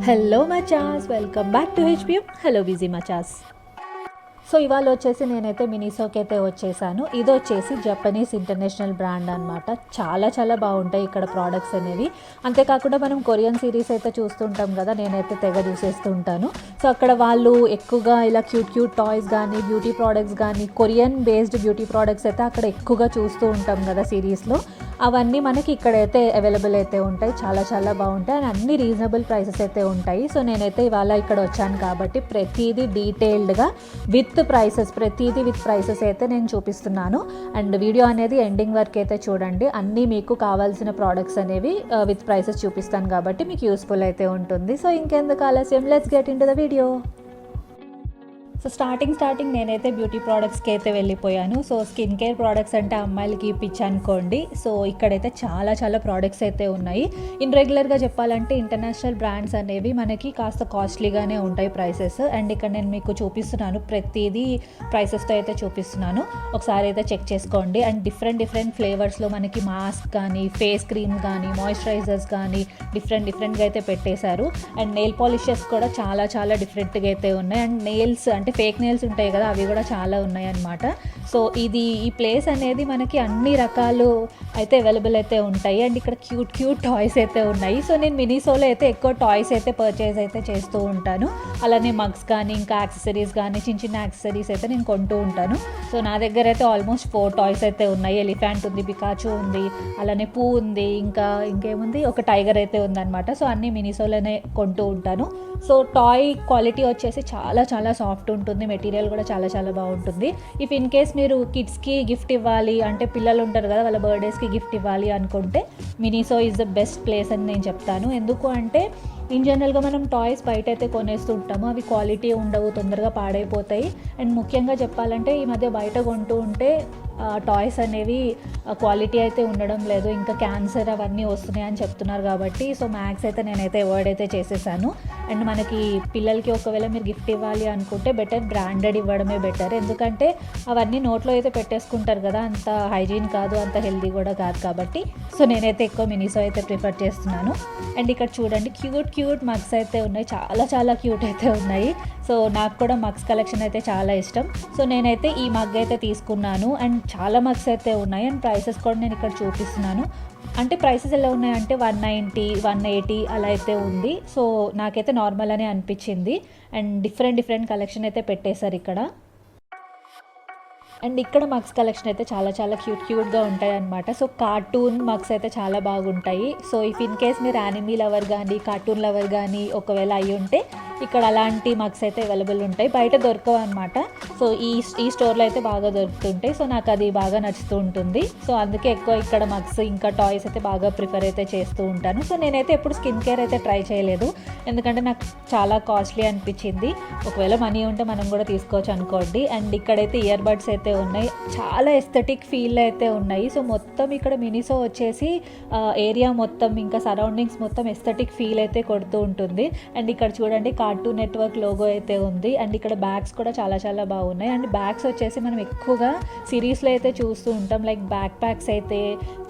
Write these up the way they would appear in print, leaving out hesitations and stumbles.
Hello మచాస్, welcome back to HPM hello busy మచాస్. So ఇవాళ వచ్చేసి నేనైతే మినిసోకి అయితే వచ్చేసాను. ఇది వచ్చేసి జపనీస్ ఇంటర్నేషనల్ బ్రాండ్ అనమాట. చాలా చాలా బాగుంటాయి ఇక్కడ ప్రోడక్ట్స్ అనేవి. అంతేకాకుండా మనం కొరియన్ సిరీస్ అయితే చూస్తుంటాం కదా, నేనైతే తెగ చూసేస్తూ ఉంటాను. సో అక్కడ వాళ్ళు ఎక్కువగా ఇలా క్యూట్ టాయ్స్ కానీ బ్యూటీ ప్రోడక్ట్స్ కానీ కొరియన్ బేస్డ్ బ్యూటీ ప్రోడక్ట్స్ అయితే అక్కడ ఎక్కువగా చూస్తూ ఉంటాం కదా సిరీస్లో. అవన్నీ మనకి ఇక్కడైతే అవైలబుల్ అయితే ఉంటాయి. చాలా చాలా బాగుంటాయి అండ్ అన్ని రీజనబుల్ ప్రైసెస్ అయితే ఉంటాయి. సో నేనైతే ఇవాళ ఇక్కడ వచ్చాను కాబట్టి ప్రతిదీ డీటెయిల్డ్గా ప్రతిదీ విత్ ప్రైసెస్ అయితే నేను చూపిస్తున్నాను. అండ్ వీడియో అనేది ఎండింగ్ వరకు అయితే చూడండి. అన్నీ మీకు కావాల్సిన ప్రోడక్ట్స్ అనేవి విత్ ప్రైసెస్ చూపిస్తాను కాబట్టి మీకు యూస్ఫుల్ అయితే ఉంటుంది. సో ఇంకెందుకు ఆలస్యం, let's get in to the video. So starting నేనైతే బ్యూటీ ప్రోడక్ట్స్కి అయితే వెళ్ళిపోయాను. సో స్కిన్ కేర్ ప్రోడక్ట్స్ అంటే అమ్మాయిలకి పిచ్చి అనుకోండి. సో ఇక్కడైతే చాలా చాలా ప్రోడక్ట్స్ అయితే ఉన్నాయి. రెగ్యులర్గా చెప్పాలంటే ఇంటర్నేషనల్ బ్రాండ్స్ అనేవి మనకి కాస్త కాస్ట్లీగానే ఉంటాయి ప్రైసెస్. అండ్ ఇక్కడ నేను మీకు చూపిస్తున్నాను, ప్రతిదీ ప్రైసెస్తో అయితే చూపిస్తున్నాను. ఒకసారి అయితే చెక్ చేసుకోండి. అండ్ డిఫరెంట్ ఫ్లేవర్స్లో మనకి మాస్క్ కానీ ఫేస్ క్రీమ్ కానీ మాయిశ్చరైజర్స్ కానీ డిఫరెంట్గా అయితే పెట్టేశారు. అండ్ నెయిల్ పాలిషెస్ కూడా చాలా చాలా డిఫరెంట్గా అయితే ఉన్నాయి. అండ్ నెయిల్స్ అంటే ఫేక్ నెయిల్స్ ఉంటాయి కదా, అవి కూడా చాలా ఉన్నాయి అన్నమాట. సో ఈ ప్లేస్ అనేది మనకి అన్ని రకాలు అయితే అవైలబుల్ అయితే ఉంటాయి. అండ్ ఇక్కడ క్యూట్ టాయ్స్ అయితే ఉన్నాయి. సో నేను మినిసోలో అయితే ఎక్కువ టాయ్స్ అయితే పర్చేజ్ అయితే చేస్తూ ఉంటాను. అలానే మగ్స్ కానీ ఇంకా యాక్సెసరీస్ కానీ చిన్న యాక్సెసరీస్ అయితే నేను కొంటూ ఉంటాను. సో నా దగ్గర అయితే ఆల్మోస్ట్ 4 టాయ్స్ అయితే ఉన్నాయి. ఎలిఫెంట్ ఉంది, పికాచు ఉంది, అలానే పూ ఉంది, ఇంకేముంది ఒక టైగర్ అయితే ఉందన్నమాట. సో అన్నీ మినిసోలోనే కొంటూ ఉంటాను. సో టాయ్ క్వాలిటీ వచ్చేసి చాలా చాలా సాఫ్ట్ ఉంటుంది. మెటీరియల్ కూడా చాలా చాలా బాగుంటుంది. ఇఫ్ ఇన్ కేస్ మీరు కిడ్స్కి గిఫ్ట్ ఇవ్వాలి అంటే, పిల్లలు ఉంటారు కదా వాళ్ళ బర్త్డేస్కి గిఫ్ట్ ఇవ్వాలి అనుకుంటే Miniso is the best place అని నేను చెప్తాను. ఎందుకు అంటే ఇన్ జనరల్గా మనం టాయ్స్ బయట అయితే కొనేస్తూ ఉంటాము, అవి క్వాలిటీ ఉండవు, తొందరగా పాడైపోతాయి. అండ్ ముఖ్యంగా చెప్పాలంటే ఈ మధ్య బయట కొంటూ ఉంటే టాయ్స్ అనేవి క్వాలిటీ అయితే ఉండడం లేదు, ఇంకా క్యాన్సర్ అవన్నీ వస్తున్నాయి అని చెప్తున్నారు. కాబట్టి సో మ్యాక్స్ అయితే నేనైతే అవాయిడ్ అయితే చేసేసాను. అండ్ మనకి పిల్లలకి ఒకవేళ మీరు గిఫ్ట్ ఇవ్వాలి అనుకుంటే బెటర్ బ్రాండెడ్ ఇవ్వడమే బెటర్. ఎందుకంటే అవన్నీ నోట్లో అయితే పెట్టేసుకుంటారు కదా, అంత హైజీన్ కాదు, అంత హెల్దీ కూడా కాదు. కాబట్టి సో నేనైతే ఎక్కువ మినిసో అయితే ప్రిఫర్ చేస్తున్నాను. అండ్ ఇక్కడ చూడండి క్యూట్ మగ్స్ అయితే ఉన్నాయి, చాలా చాలా క్యూట్ అయితే ఉన్నాయి. సో నాకు కూడా మగ్స్ కలెక్షన్ అయితే చాలా ఇష్టం. సో నేనైతే ఈ మగ్ అయితే తీసుకున్నాను. అండ్ చాలా మగ్స్ అయితే ఉన్నాయి. అండ్ ప్రైసెస్ కూడా నేను ఇక్కడ చూపిస్తున్నాను. అంటే ప్రైసెస్ ఎలా ఉన్నాయంటే 190, 180 అలా అయితే ఉంది. సో నాకైతే నార్మల్ అనే అనిపించింది. అండ్ డిఫరెంట్ కలెక్షన్ అయితే పెట్టేశారు ఇక్కడ. అండ్ ఇక్కడ మగ్స్ కలెక్షన్ అయితే చాలా చాలా క్యూట్గా ఉంటాయి అన్నమాట. సో కార్టూన్ మగ్స్ అయితే చాలా బాగుంటాయి. సో ఇఫ్ ఇన్ కేస్ మీరు యానిమీ లవర్ కానీ కార్టూన్ లవర్ కానీ ఒకవేళ అయ్యి ఉంటే ఇక్కడ అలాంటి మగ్స్ అయితే అవైలబుల్ ఉంటాయి, బయట దొరకవు అనమాట. సో ఈ స్టోర్లో అయితే బాగా దొరుకుతుంటాయి. సో నాకు అది బాగా నచ్చుతూ ఉంటుంది. సో అందుకే ఎక్కువ ఇక్కడ మగ్స్ ఇంకా టాయ్స్ అయితే బాగా ప్రిఫర్ అయితే చేస్తూ ఉంటాను. సో నేనైతే ఎప్పుడు స్కిన్ కేర్ అయితే ట్రై చేయలేదు, ఎందుకంటే నాకు చాలా కాస్ట్లీ అనిపించింది. ఒకవేళ మనీ ఉంటే మనం కూడా తీసుకోవచ్చు అనుకోండి. అండ్ ఇక్కడైతే ఇయర్ బడ్స్ అయితే ఉన్నాయి, చాలా ఎస్థెటిక్ ఫీల్ అయితే ఉన్నాయి. సో మొత్తం ఇక్కడ మినిసో వచ్చేసి ఏరియా మొత్తం ఇంకా సరౌండింగ్స్ మొత్తం ఎస్థెటిక్ ఫీల్ అయితే కొడుతూ ఉంటుంది. అండ్ ఇక్కడ చూడండి కార్టూన్ నెట్వర్క్ లోగో అయితే ఉంది. అండ్ ఇక్కడ బ్యాగ్స్ కూడా చాలా చాలా బాగున్నాయి. అండ్ బ్యాగ్స్ వచ్చేసి మనం ఎక్కువగా సిరీస్లో అయితే చూస్తూ ఉంటాం, లైక్ బ్యాక్ ప్యాక్స్ అయితే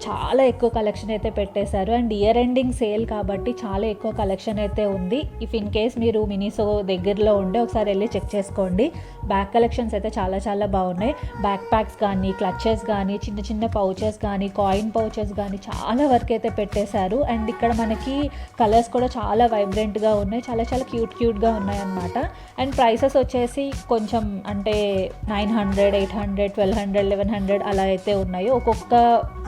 చాలా ఎక్కువ కలెక్షన్ అయితే పెట్టేశారు. అండ్ ఇయర్ ఎండింగ్ సేల్ కాబట్టి చాలా ఎక్కువ కలెక్షన్ అయితే ఉంది. ఇఫ్ ఇన్ కేస్ మీరు మినిసో దగ్గరలో ఉండే ఒకసారి వెళ్ళి చెక్ చేసుకోండి. బ్యాగ్ కలెక్షన్స్ అయితే చాలా చాలా బాగున్నాయి. బ్యాక్ ప్యాక్స్ కానీ క్లచెస్ కానీ చిన్న పౌచెస్ కానీ కాయిన్ పౌచెస్ కానీ చాలా వరకు అయితే పెట్టేశారు. అండ్ ఇక్కడ మనకి కలర్స్ కూడా చాలా వైబ్రెంట్గా ఉన్నాయి, చాలా చాలా క్యూట్గా ఉన్నాయన్నమాట. అండ్ ప్రైసెస్ వచ్చేసి కొంచెం అంటే 900, 800, 1200, 1100 అలా అయితే ఉన్నాయి. ఒక్కొక్క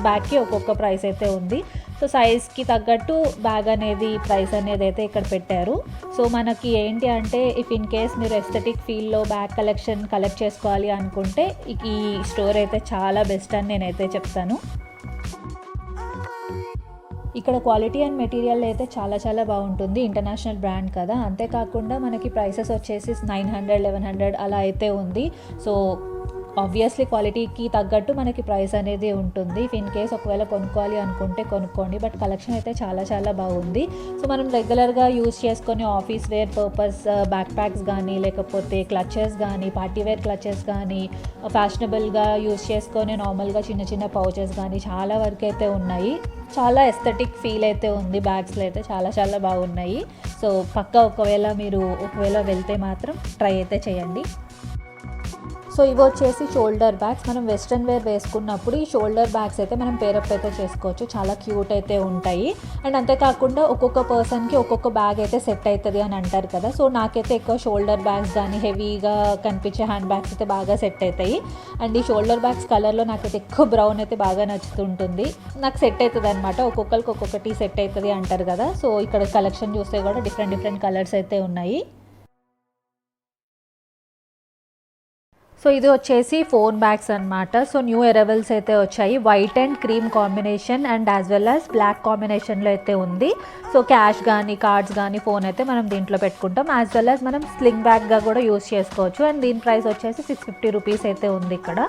బ్యాగ్కి ఒక్కొక్క ప్రైస్ అయితే ఉంది. సో సైజ్కి తగ్గట్టు బ్యాగ్ అనేది ప్రైస్ అనేది అయితే ఇక్కడ పెట్టారు. సో మనకి ఏంటి అంటే ఇఫ్ ఇన్ కేస్ మీరు ఎస్థెటిక్ ఫీల్లో బ్యాగ్ కలెక్షన్ కలెక్ట్ చేసుకోవాలి అనుకుంటే ఈ స్టోర్ అయితే చాలా బెస్ట్ అని నేనైతే చెప్తాను. ఇక్కడ క్వాలిటీ అండ్ మెటీరియల్ అయితే చాలా చాలా బాగుంటుంది, ఇంటర్నేషనల్ బ్రాండ్ కదా. అంతేకాకుండా మనకి ప్రైసెస్ వచ్చేసి 900, 1100 అలా అయితే ఉంది. సో ఆబ్వియస్లీ క్వాలిటీకి తగ్గట్టు మనకి ప్రైస్ అనేది ఉంటుంది. ఇన్ కేస్ ఒకవేళ కొనుక్కోవాలి అనుకుంటే కొనుక్కోండి. బట్ కలెక్షన్ అయితే చాలా చాలా బాగుంది. సో మనం రెగ్యులర్గా యూస్ చేసుకొని office wear purpose backpacks కానీ, లేకపోతే క్లచెస్ కానీ, పార్టీ వేర్ క్లచెస్ కానీ, ఫ్యాషనబుల్గా యూస్ చేసుకొని నార్మల్గా చిన్న చిన్న పౌచెస్ కానీ చాలా వరకు అయితే ఉన్నాయి. చాలా ఎస్థెటిక్ ఫీల్ అయితే ఉంది. బ్యాగ్స్లో అయితే చాలా చాలా బాగున్నాయి. సో పక్కా ఒకవేళ వెళ్తే మాత్రం ట్రై అయితే చేయండి. సో ఇవి వచ్చేసి షోల్డర్ బ్యాగ్స్. మనం వెస్ట్రన్ వేర్ వేసుకున్నప్పుడు ఈ షోల్డర్ బ్యాగ్స్ అయితే మనం పేరప్ అయితే చేసుకోవచ్చు. చాలా క్యూట్ అయితే ఉంటాయి. అండ్ అంతేకాకుండా ఒక్కొక్క పర్సన్కి ఒక్కొక్క బ్యాగ్ అయితే సెట్ అవుతుంది అని అంటారు కదా. సో నాకైతే ఎక్కువ షోల్డర్ బ్యాగ్స్ కానీ హెవీగా కనిపించే హ్యాండ్ బ్యాగ్స్ అయితే బాగా సెట్ అవుతాయి. అండ్ ఈ షోల్డర్ బ్యాగ్స్ కలర్లో నాకైతే ఎక్కువ బ్రౌన్ అయితే బాగా నచ్చుతుంటుంది. నాకు సెట్ అవుతుంది అనమాట. ఒక్కొక్కరికి ఒక్కొక్కటి సెట్ అవుతుంది అంటారు కదా. సో ఇక్కడ కలెక్షన్ చూస్తే కూడా డిఫరెంట్ కలర్స్ అయితే ఉన్నాయి. సో ఇది వచ్చేసి ఫోన్ బ్యాగ్స్ అనమాట. సో న్యూ అరైవల్స్ అయితే వచ్చాయి. White and cream combination and as well as black కాంబినేషన్లో అయితే ఉంది. సో క్యాష్ కానీ కార్డ్స్ కానీ ఫోన్ అయితే మనం దీంట్లో పెట్టుకుంటాం. యాజ్ వెల్ యాజ్ మనం స్లింగ్ బ్యాగ్గా కూడా యూస్ చేసుకోవచ్చు. అండ్ దీని ప్రైస్ వచ్చేసి 650 రూపీస్ అయితే ఉంది ఇక్కడ.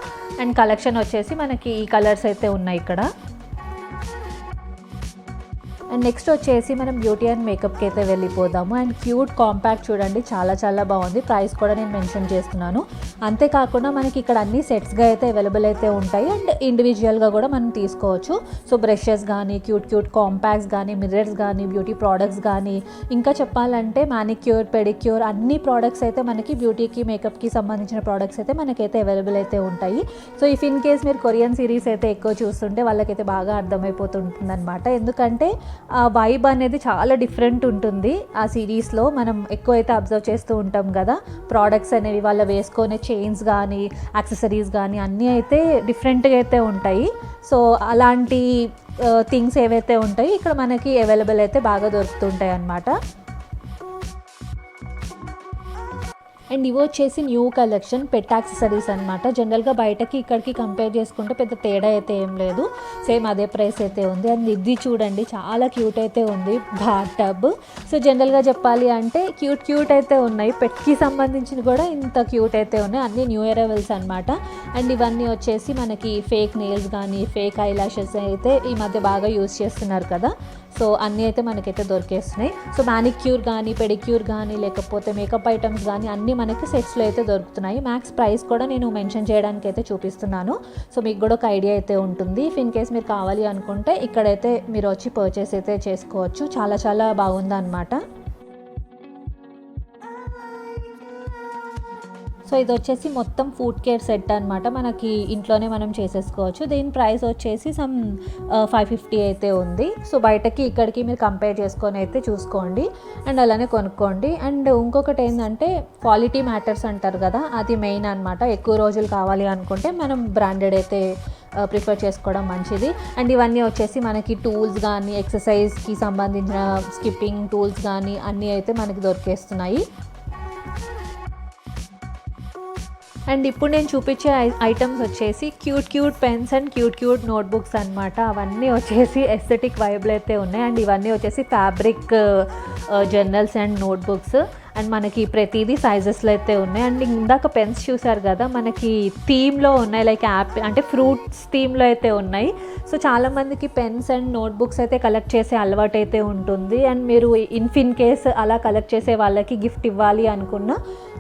అండ్ కలెక్షన్ వచ్చేసి మనకి ఈ కలర్స్ అయితే ఉన్నాయి ఇక్కడ. అండ్ నెక్స్ట్ వచ్చేసి మనం బ్యూటీ అండ్ మేకప్కి అయితే వెళ్ళిపోదాము. అండ్ క్యూట్ కాంపాక్ట్ చూడండి, చాలా చాలా బాగుంది. ప్రైస్ కూడా నేను మెన్షన్ చేస్తున్నాను. అంతేకాకుండా మనకి ఇక్కడ అన్ని సెట్స్గా అయితే అవైలబుల్ అయితే ఉంటాయి. అండ్ ఇండివిజువల్గా కూడా మనం తీసుకోవచ్చు. సో బ్రషెస్ కానీ, క్యూట్ కాంపాక్ట్స్ కానీ, మిర్రర్స్ కానీ, బ్యూటీ ప్రోడక్ట్స్ కానీ, ఇంకా చెప్పాలంటే మానిక్యూర్, పెడిక్యూర్ అన్ని ప్రోడక్ట్స్ అయితే మనకి బ్యూటీకి మేకప్కి సంబంధించిన ప్రోడక్ట్స్ అయితే మనకైతే అవైలబుల్ అయితే ఉంటాయి. సో ఇఫ్ ఇన్ కేస్ మీరు కొరియన్ సిరీస్ అయితే ఎక్కువ చూస్తుంటే వాళ్ళకైతే బాగా అర్థమైపోతుంటుంది అనమాట. ఎందుకంటే ఆ వైబ్ అనేది చాలా డిఫరెంట్ ఉంటుంది. ఆ సిరీస్లో మనం ఎక్కువైతే అబ్జర్వ్ చేస్తూ ఉంటాం కదా. ప్రోడక్ట్స్ అనేవి వాళ్ళు వేసుకునే చైన్స్ కానీ, యాక్సెసరీస్ కానీ అన్నీ అయితే డిఫరెంట్గా అయితే ఉంటాయి. సో అలాంటి థింగ్స్ ఏవైతే ఉంటాయి ఇక్కడ మనకి అవైలబుల్ అయితే బాగా దొరుకుతుంటాయి అన్నమాట. అండ్ ఇవి వచ్చేసి న్యూ కలెక్షన్ పెట్ యాక్సెసరీస్ అనమాట. జనరల్గా బయటకి ఇక్కడికి కంపేర్ చేసుకుంటే పెద్ద తేడా అయితే ఏం లేదు. సేమ్ అదే ప్రైస్ అయితే ఉంది. అండ్ ఇది చూడండి, చాలా క్యూట్ అయితే ఉంది. Bath tub. సో జనరల్గా చెప్పాలి అంటే క్యూట్ అయితే ఉన్నాయి. పెట్కి సంబంధించిన కూడా ఇంత క్యూట్ అయితే ఉన్నాయి. అన్నీ న్యూ అరైవల్స్ అనమాట. అండ్ ఇవన్నీ వచ్చేసి మనకి ఫేక్ నెయిల్స్ కానీ, ఫేక్ ఐ లాషెస్ అయితే ఈ మధ్య బాగా యూస్ చేస్తున్నారు కదా. సో అన్నీ అయితే మనకైతే దొరికేస్తున్నాయి. సో మ్యానిక్యూర్ కానీ, పెడిక్యూర్ కానీ, లేకపోతే మేకప్ ఐటమ్స్ కానీ అన్నీ మనకి సెట్స్లో అయితే దొరుకుతున్నాయి. మ్యాక్స్ ప్రైస్ కూడా నేను మెన్షన్ చేయడానికి అయితే చూపిస్తున్నాను. సో మీకు కూడా ఒక ఐడియా అయితే ఉంటుంది. ఇఫ్ ఇన్ కేస్ మీరు కావాలి అనుకుంటే ఇక్కడైతే మీరు వచ్చి పర్చేస్ అయితే చేసుకోవచ్చు. చాలా చాలా బాగుందన్నమాట. సో ఇది వచ్చేసి మొత్తం ఫుడ్ కేర్ సెట్ అనమాట. మనకి ఇంట్లోనే మనం చేసేసుకోవచ్చు. దీని ప్రైస్ వచ్చేసి 550 అయితే ఉంది. సో బయటకి ఇక్కడికి మీరు కంపేర్ చేసుకొని అయితే చూసుకోండి అండ్ అలానే కొనుక్కోండి. అండ్ ఇంకొకటి ఏంటంటే క్వాలిటీ మ్యాటర్స్ అంటారు కదా, అది మెయిన్ అనమాట. ఎక్కువ రోజులు కావాలి అనుకుంటే మనం బ్రాండెడ్ అయితే ప్రిఫర్ చేసుకోవడం మంచిది. అండ్ ఇవన్నీ వచ్చేసి మనకి టూల్స్ కానీ, ఎక్సర్సైజ్కి సంబంధించిన స్కిప్పింగ్ టూల్స్ కానీ అన్నీ అయితే మనకి దొరికేస్తున్నాయి. అండ్ ఇప్పుడు నేను చూపించే ఐటమ్స్ వచ్చేసి cute pens and cute notebooks అనమాట. అవన్నీ వచ్చేసి ఎస్థెటిక్ వైబ్లు అయితే ఉన్నాయి. అండ్ ఇవన్నీ వచ్చేసి fabric journals and notebooks. And మనకి ప్రతిదీ సైజెస్లో అయితే ఉన్నాయి. అండ్ ఇందాక పెన్స్ చూసారు కదా, మనకి థీమ్లో ఉన్నాయి. లైక్ యాపిల్ అంటే ఫ్రూట్స్ థీమ్లో అయితే ఉన్నాయి. సో చాలామందికి పెన్స్ అండ్ నోట్బుక్స్ అయితే కలెక్ట్ చేసే అలవాటు అయితే ఉంటుంది. అండ్ మీరు ఇన్ కేస్ అలా కలెక్ట్ చేసే వాళ్ళకి గిఫ్ట్ ఇవ్వాలి అనుకున్నా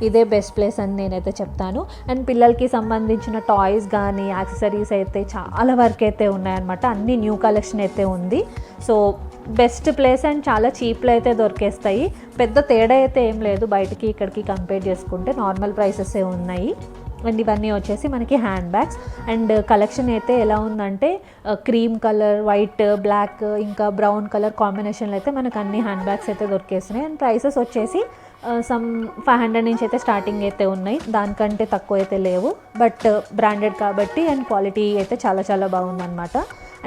ఇదే బెస్ట్ ప్లేస్ అని నేనైతే చెప్తాను. అండ్ పిల్లలకి సంబంధించిన టాయ్స్ కానీ, యాక్సెసరీస్ అయితే చాలా వరకు అయితే ఉన్నాయన్నమాట. అన్ని న్యూ కలెక్షన్ అయితే ఉంది. సో బెస్ట్ ప్లేస్ అండ్ చాలా చీప్లో అయితే దొరికేస్తాయి. పెద్ద తేడా అయితే ఏం లేదు బయటికి ఇక్కడికి కంపేర్ చేసుకుంటే. నార్మల్ ప్రైసెసే ఉన్నాయి. అండ్ ఇవన్నీ వచ్చేసి మనకి హ్యాండ్ బ్యాగ్స్. అండ్ కలెక్షన్ అయితే ఎలా ఉందంటే క్రీమ్ కలర్, వైట్, బ్లాక్, ఇంకా బ్రౌన్ కలర్ కాంబినేషన్లో అయితే మనకు అన్ని హ్యాండ్ బ్యాగ్స్ అయితే దొరికేస్తున్నాయి. అండ్ ప్రైసెస్ వచ్చేసి 500 నుంచి అయితే స్టార్టింగ్ అయితే ఉన్నాయి. దానికంటే తక్కువ అయితే లేవు. బట్ బ్రాండెడ్ కాబట్టి అండ్ క్వాలిటీ అయితే చాలా చాలా బాగుందన్నమాట.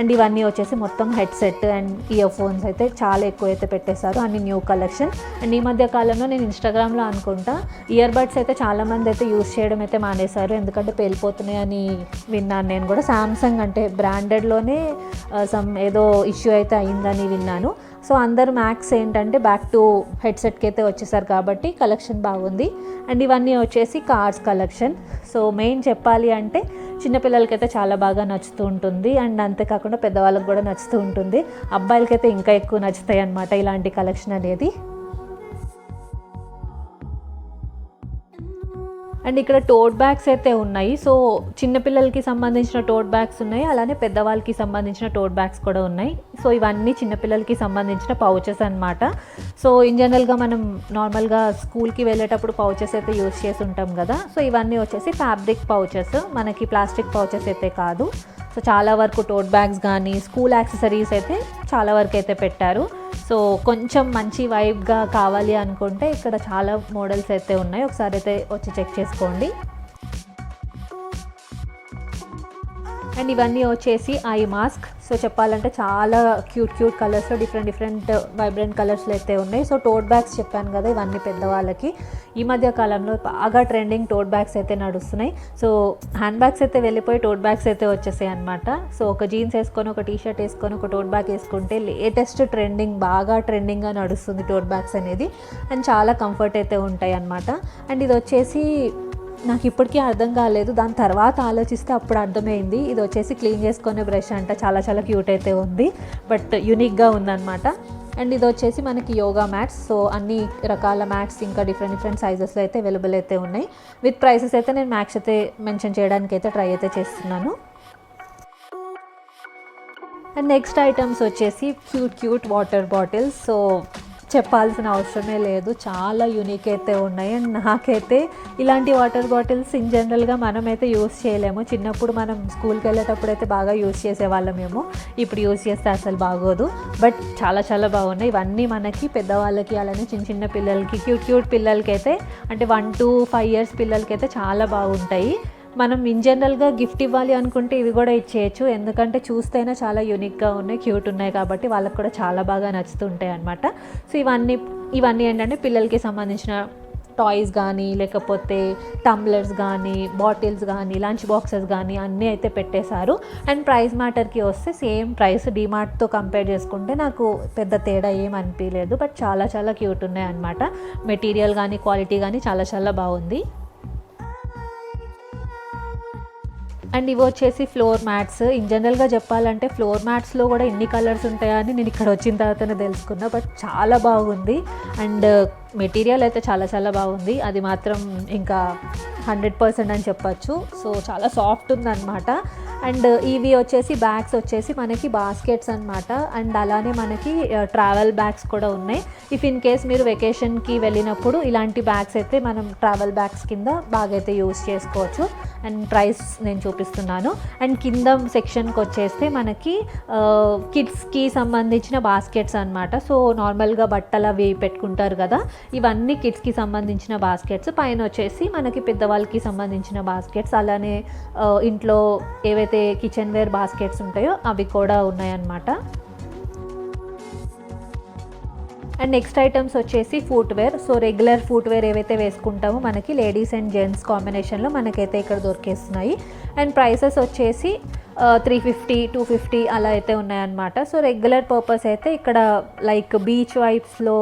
అండ్ ఇవన్నీ వచ్చేసి మొత్తం హెడ్సెట్ అండ్ ఇయర్ ఫోన్స్ అయితే చాలా ఎక్కువ అయితే పెట్టేశారు. అన్ని న్యూ కలెక్షన్. అండ్ ఈ మధ్య కాలంలో నేను ఇన్స్టాగ్రామ్లో అనుకుంటా ఇయర్ బడ్స్ అయితే చాలామంది అయితే యూస్ చేయడం అయితే మానేశారు. ఎందుకంటే పేలిపోతున్నాయి అని విన్నాను నేను కూడా. శాంసంగ్ అంటే బ్రాండెడ్లోనే ఏదో ఇష్యూ అయితే అయిందని విన్నాను. సో అందరు మ్యాక్స్ ఏంటంటే బ్యాక్ టు హెడ్సెట్కి అయితే వచ్చేసారు కాబట్టి కలెక్షన్ బాగుంది. అండ్ ఇవన్నీ వచ్చేసి కార్స్ కలెక్షన్. సో మెయిన్ చెప్పాలి అంటే చిన్నపిల్లలకైతే చాలా బాగా నచ్చుతూ ఉంటుంది. అండ్ అంతేకాకుండా పెద్దవాళ్ళకి కూడా నచ్చుతూ ఉంటుంది. అబ్బాయిలకైతే ఇంకా ఎక్కువ నచ్చుతాయి అన్నమాట ఇలాంటి కలెక్షన్ అనేది. అండ్ ఇక్కడ టోట్ బ్యాగ్స్ అయితే ఉన్నాయి. సో చిన్నపిల్లలకి సంబంధించిన టోట్ బ్యాగ్స్ ఉన్నాయి, అలానే పెద్దవాళ్ళకి సంబంధించిన టోట్ బ్యాగ్స్ కూడా ఉన్నాయి. సో ఇవన్నీ చిన్నపిల్లలకి సంబంధించిన పౌచెస్ అనమాట. సో ఇన్ జనరల్గా మనం నార్మల్గా స్కూల్కి వెళ్ళేటప్పుడు పౌచెస్ అయితే యూస్ చేసి ఉంటాం కదా. సో ఇవన్నీ వచ్చేసి ఫ్యాబ్రిక్ పౌచెస్, మనకి ప్లాస్టిక్ పౌచెస్ అయితే కాదు. సో చాలా వరకు టోట్ బ్యాగ్స్ కానీ స్కూల్ యాక్సెసరీస్ అయితే చాలా వరకు అయితే పెట్టారు. సో కొంచెం మంచి వైబ్గా కావాలి అనుకుంటే ఇక్కడ చాలా మోడల్స్ అయితే ఉన్నాయి, ఒకసారి అయితే వచ్చి చెక్ చేసుకోండి. అండ్ ఇవన్నీ వచ్చేసి ఐ మాస్క్. సో చెప్పాలంటే చాలా క్యూట్ కలర్స్లో డిఫరెంట్ వైబ్రెంట్ కలర్స్లో అయితే ఉన్నాయి. సో టోట్ బ్యాగ్స్ చెప్పాను కదా, ఇవన్నీ పెద్దవాళ్ళకి. ఈ మధ్య కాలంలో బాగా ట్రెండింగ్ టోట్ బ్యాగ్స్ అయితే నడుస్తున్నాయి. సో హ్యాండ్ బ్యాగ్స్ అయితే వెళ్ళిపోయి టోట్ బ్యాగ్స్ అయితే వచ్చేసాయి అనమాట. సో ఒక జీన్స్ వేసుకొని, ఒక టీషర్ట్ వేసుకొని, ఒక టోట్ బ్యాగ్ వేసుకుంటే లేటెస్ట్ బాగా ట్రెండింగ్గా నడుస్తుంది టోట్ బ్యాగ్స్ అనేది. అండ్ చాలా కంఫర్ట్ అయితే ఉంటాయి అన్నమాట. అండ్ ఇది వచ్చేసి నాకు ఇప్పటికీ అర్థం కాలేదు, దాని తర్వాత ఆలోచిస్తే అప్పుడు అర్థమైంది. ఇది వచ్చేసి క్లీన్ చేసుకునే బ్రష్ అంట. చాలా క్యూట్ అయితే ఉంది, బట్ యూనిక్గా ఉందన్నమాట. అండ్ ఇది వచ్చేసి మనకి యోగా మ్యాట్స్. సో అన్ని రకాల మ్యాట్స్ ఇంకా డిఫరెంట్ సైజెస్లో అయితే అవైలబుల్ అయితే ఉన్నాయి. విత్ ప్రైసెస్ అయితే నేను మ్యాక్స్ అయితే మెన్షన్ చేయడానికి అయితే ట్రై అయితే చేస్తున్నాను. అండ్ నెక్స్ట్ ఐటమ్స్ వచ్చేసి క్యూట్ వాటర్ బాటిల్స్. సో చెప్పాల్సిన అవసరమే లేదు, చాలా యూనిక్ అయితే ఉన్నాయి. అండ్ నాకైతే ఇలాంటి వాటర్ బాటిల్స్ ఇన్ జనరల్గా మనమైతే యూస్ చేయలేము. చిన్నప్పుడు మనం స్కూల్కి వెళ్ళేటప్పుడు అయితే బాగా యూస్ చేసేవాళ్ళమేమో, ఇప్పుడు యూస్ చేస్తే అసలు బాగోదు. బట్ చాలా బాగున్నాయి. ఇవన్నీ మనకి పెద్దవాళ్ళకి, అలానే చిన్న పిల్లలకి, క్యూట్ పిల్లలకి అయితే, అంటే 1 to 5 years పిల్లలకి అయితే చాలా బాగుంటాయి. మనం ఇన్ జనరల్గా గిఫ్ట్ ఇవ్వాలి అనుకుంటే ఇవి కూడా ఇచ్చేయచ్చు, ఎందుకంటే చూస్తేనే చాలా యూనిక్గా ఉన్నాయి, క్యూట్ ఉన్నాయి కాబట్టి వాళ్ళకి కూడా చాలా బాగా నచ్చుతుంటాయి అన్నమాట. సో ఇవన్నీ ఏంటంటే పిల్లలకి సంబంధించిన టాయ్స్ కానీ, లేకపోతే టంబ్లర్స్ కానీ, బాటిల్స్ కానీ, లంచ్ బాక్సెస్ కానీ అన్నీ అయితే పెట్టేశారు. అండ్ ప్రైస్ మ్యాటర్కి వస్తే సేమ్ ప్రైస్ డీమార్ట్తో కంపేర్ చేసుకుంటే నాకు పెద్ద తేడా ఏం అనిపించలేదు. బట్ చాలా క్యూట్ ఉన్నాయి అన్నమాట. మెటీరియల్ కానీ, క్వాలిటీ కానీ చాలా బాగుంది. అండ్ ఇవి వచ్చేసి ఫ్లోర్ మ్యాట్స్. ఇన్ జనరల్గా చెప్పాలంటే ఫ్లోర్ మ్యాట్స్లో కూడా ఎన్ని కలర్స్ ఉంటాయని నేను ఇక్కడ వచ్చిన తర్వాతనే తెలుసుకున్నా. బట్ చాలా బాగుంది. అండ్ మెటీరియల్ అయితే చాలా బాగుంది, అది మాత్రం ఇంకా 100% అని చెప్పచ్చు. సో చాలా సాఫ్ట్ ఉందన్నమాట. అండ్ ఇవి వచ్చేసి బ్యాగ్స్ వచ్చేసి మనకి బాస్కెట్స్ అనమాట. అండ్ అలానే మనకి ట్రావెల్ బ్యాగ్స్ కూడా ఉన్నాయి. ఇఫ్ ఇన్ కేస్ మీరు వెకేషన్కి వెళ్ళినప్పుడు ఇలాంటి బ్యాగ్స్ అయితే మనం ట్రావెల్ బ్యాగ్స్ కింద బాగా అయితే యూస్ చేసుకోవచ్చు. అండ్ ప్రైస్ నేను చూపిస్తున్నాను. అండ్ కింద సెక్షన్కి వచ్చేస్తే మనకి కిడ్స్కి సంబంధించిన బాస్కెట్స్ అనమాట. సో నార్మల్గా బట్టలు అవి పెట్టుకుంటారు కదా, ఇవన్నీ కిడ్స్కి సంబంధించిన బాస్కెట్స్. పైన వచ్చేసి మనకి పెద్దవాళ్ళకి సంబంధించిన బాస్కెట్స్, అలానే ఇంట్లో ఏవైతే కిచెన్ వేర్ బాస్కెట్స్ ఉంటాయో అవి కూడా ఉన్నాయన్నమాట. అండ్ నెక్స్ట్ ఐటమ్స్ వచ్చేసి ఫుట్వేర్. సో రెగ్యులర్ ఫుట్వేర్ ఏవైతే వేసుకుంటామో మనకి లేడీస్ అండ్ జెంట్స్ కాంబినేషన్లో మనకైతే ఇక్కడ దొరికేస్తున్నాయి. అండ్ ప్రైసెస్ వచ్చేసి 350, 250 అలా అయితే ఉన్నాయన్నమాట. సో రెగ్యులర్ పర్పస్ అయితే ఇక్కడ లైక్ బీచ్ వైబ్స్లో,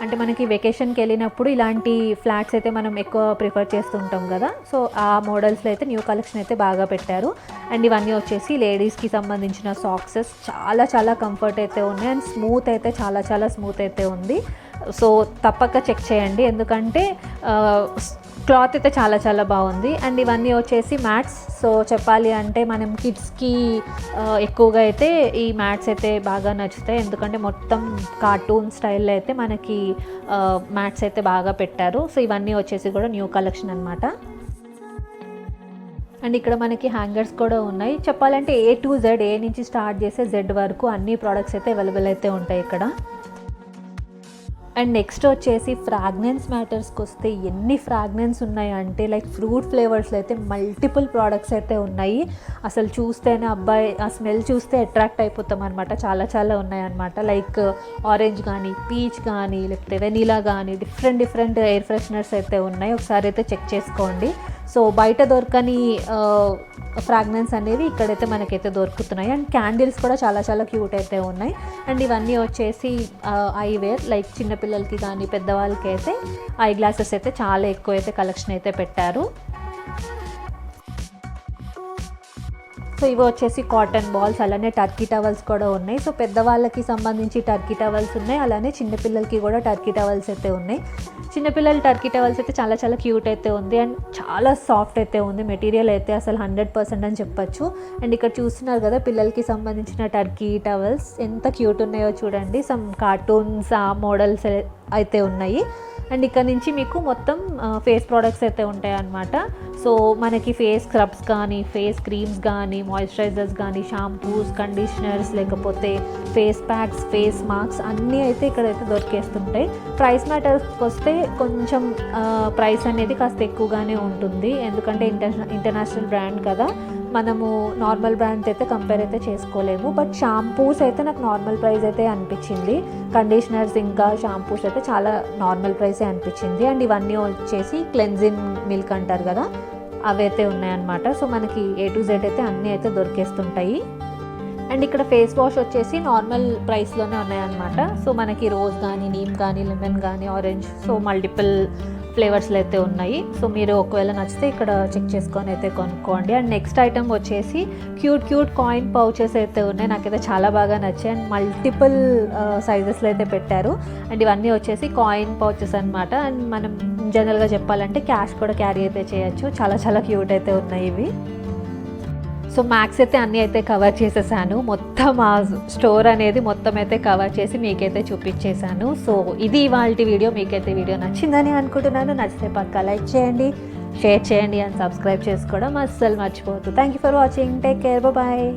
అంటే మనకి వెకేషన్కి వెళ్ళినప్పుడు ఇలాంటి ఫ్లాట్స్ అయితే మనం ఎక్కువ ప్రిఫర్ చేస్తుంటాం కదా. సో ఆ మోడల్స్లో అయితే న్యూ కలెక్షన్ అయితే బాగా పెట్టారు. అండ్ ఇవన్నీ వచ్చేసి లేడీస్కి సంబంధించిన సాక్సెస్. చాలా కంఫర్ట్ అయితే ఉన్నాయి. అండ్ స్మూత్ అయితే చాలా స్మూత్ అయితే ఉంది. సో తప్పక చెక్ చేయండి, ఎందుకంటే క్లాత్ అయితే చాలా బాగుంది. అండ్ ఇవన్నీ వచ్చేసి మ్యాట్స్. సో చెప్పాలి అంటే మనం కిడ్స్కి ఎక్కువగా అయితే ఈ మ్యాట్స్ అయితే బాగా నచ్చుతాయి, ఎందుకంటే మొత్తం కార్టూన్ స్టైల్లో అయితే మనకి మ్యాట్స్ అయితే బాగా పెట్టారు. సో ఇవన్నీ వచ్చేసి కూడా న్యూ కలెక్షన్ అనమాట. అండ్ ఇక్కడ మనకి హ్యాంగర్స్ కూడా ఉన్నాయి. చెప్పాలంటే A to Z, ఏ నుంచి స్టార్ట్ చేసే Z వరకు అన్ని ప్రోడక్ట్స్ అయితే అవైలబుల్ అయితే ఉంటాయి ఇక్కడ. అండ్ నెక్స్ట్ వచ్చేసి ఫ్రాగ్రెన్స్ మ్యాటర్స్కి వస్తే ఎన్ని ఫ్రాగ్రెన్స్ ఉన్నాయి అంటే, లైక్ ఫ్రూట్ ఫ్లేవర్స్లో అయితే మల్టిపుల్ ప్రోడక్ట్స్ అయితే ఉన్నాయి. అసలు చూస్తేనే అబ్బాయి ఆ స్మెల్ చూస్తే అట్రాక్ట్ అయిపోతాం అనమాట. చాలా ఉన్నాయన్నమాట. లైక్ ఆరెంజ్ కానీ, పీచ్ కానీ, లేకపోతే వెనీలా కానీ, డిఫరెంట్ ఎయిర్ ఫ్రెషనర్స్ అయితే ఉన్నాయి. ఒకసారి అయితే చెక్ చేసుకోండి. సో బయట దొరకని ఫ్రాగ్రెన్స్ అనేవి ఇక్కడైతే మనకైతే దొరుకుతున్నాయి. అండ్ క్యాండిల్స్ కూడా చాలా చాలా క్యూట్ అయితే ఉన్నాయి. అండ్ ఇవన్నీ వచ్చేసి ఐవేర్, లైక్ చిన్నపిల్లలకి కానీ పెద్దవాళ్ళకి అయితే ఐ గ్లాసెస్ అయితే చాలా ఎక్కువ అయితే కలెక్షన్ అయితే పెట్టారు. సో ఇవి వచ్చేసి కాటన్ బాల్స్, అలానే టర్కీ టవల్స్ కూడా ఉన్నాయి. సో పెద్దవాళ్ళకి సంబంధించి టర్కీ టవల్స్ ఉన్నాయి, అలానే చిన్నపిల్లలకి కూడా టర్కీ టవల్స్ అయితే ఉన్నాయి. చిన్నపిల్లల టర్కీ టవల్స్ అయితే చాలా చాలా క్యూట్ అయితే ఉంది అండ్ చాలా సాఫ్ట్ అయితే ఉంది. మెటీరియల్ అయితే అసలు 100% అని చెప్పచ్చు. అండ్ ఇక్కడ చూస్తున్నారు కదా పిల్లలకి సంబంధించిన టర్కీ టవల్స్ ఎంత క్యూట్ ఉన్నాయో చూడండి. సమ్ కార్టూన్స్ ఆ మోడల్స్ అయితే ఉన్నాయి. అండ్ ఇక్కడ నుంచి మీకు మొత్తం ఫేస్ ప్రోడక్ట్స్ అయితే ఉంటాయి అన్నమాట. సో మనకి ఫేస్ స్క్రబ్స్ కానీ, ఫేస్ క్రీమ్స్ కానీ, మాయిశ్చరైజర్స్ కానీ, షాంపూస్, కండిషనర్స్, లేకపోతే ఫేస్ ప్యాక్స్, ఫేస్ మాస్క్స్ అన్నీ అయితే ఇక్కడైతే దొరికేస్తుంటాయి. ప్రైస్ మ్యాటర్స్కి వస్తే కొంచెం ప్రైస్ అనేది కాస్త ఎక్కువగానే ఉంటుంది, ఎందుకంటే ఇంటర్నేషనల్ బ్రాండ్ కదా, మనము నార్మల్ బ్రాండ్స్ అయితే కంపేర్ అయితే చేసుకోలేము. బట్ షాంపూస్ అయితే నాకు నార్మల్ ప్రైస్ అయితే అనిపించింది. కండిషనర్స్ ఇంకా షాంపూస్ అయితే చాలా నార్మల్ ప్రైసే అనిపించింది. అండ్ ఇవన్నీ వచ్చేసి క్లెన్జింగ్ మిల్క్ అంటారు కదా, అవైతే ఉన్నాయన్నమాట. సో మనకి A to Z అయితే అన్నీ అయితే దొరికేస్తుంటాయి. అండ్ ఇక్కడ ఫేస్ వాష్ వచ్చేసి నార్మల్ ప్రైస్లోనే ఉన్నాయన్నమాట. సో మనకి రోజ్ కానీ, నీమ్ కానీ, లెమన్ కానీ, ఆరెంజ్, సో మల్టిపుల్ ఫ్లేవర్స్లో అయితే ఉన్నాయి. సో మీరు ఒకవేళ నచ్చితే ఇక్కడ చెక్ చేసుకొని అయితే కొనుక్కోండి. అండ్ నెక్స్ట్ ఐటమ్ వచ్చేసి క్యూట్ కాయిన్ పౌచెస్ అయితే ఉన్నాయి. నాకైతే చాలా బాగా నచ్చాయి అండ్ మల్టిపుల్ సైజెస్లో అయితే పెట్టారు. అండ్ ఇవన్నీ వచ్చేసి కాయిన్ పౌచెస్ అనమాట. అండ్ మనం జనరల్గా చెప్పాలంటే క్యాష్ కూడా క్యారీ అయితే చేయొచ్చు. చాలా చాలా క్యూట్ అయితే ఉన్నాయి ఇవి. సో మ్యాక్స్ అయితే అన్నీ అయితే కవర్ చేసేసాను. మొత్తం ఆ స్టోర్ అనేది మొత్తం అయితే కవర్ చేసి మీకైతే చూపించేశాను. సో ఇది ఇవాల్టి వీడియో. మీకైతే వీడియో నచ్చిందని అనుకుంటున్నాను. నచ్చితే పక్కా లైక్ చేయండి, షేర్ చేయండి అండ్ సబ్స్క్రైబ్ చేసుకోవడం అస్సలు మర్చిపోవద్దు. Thank you for watching. Take care, bye.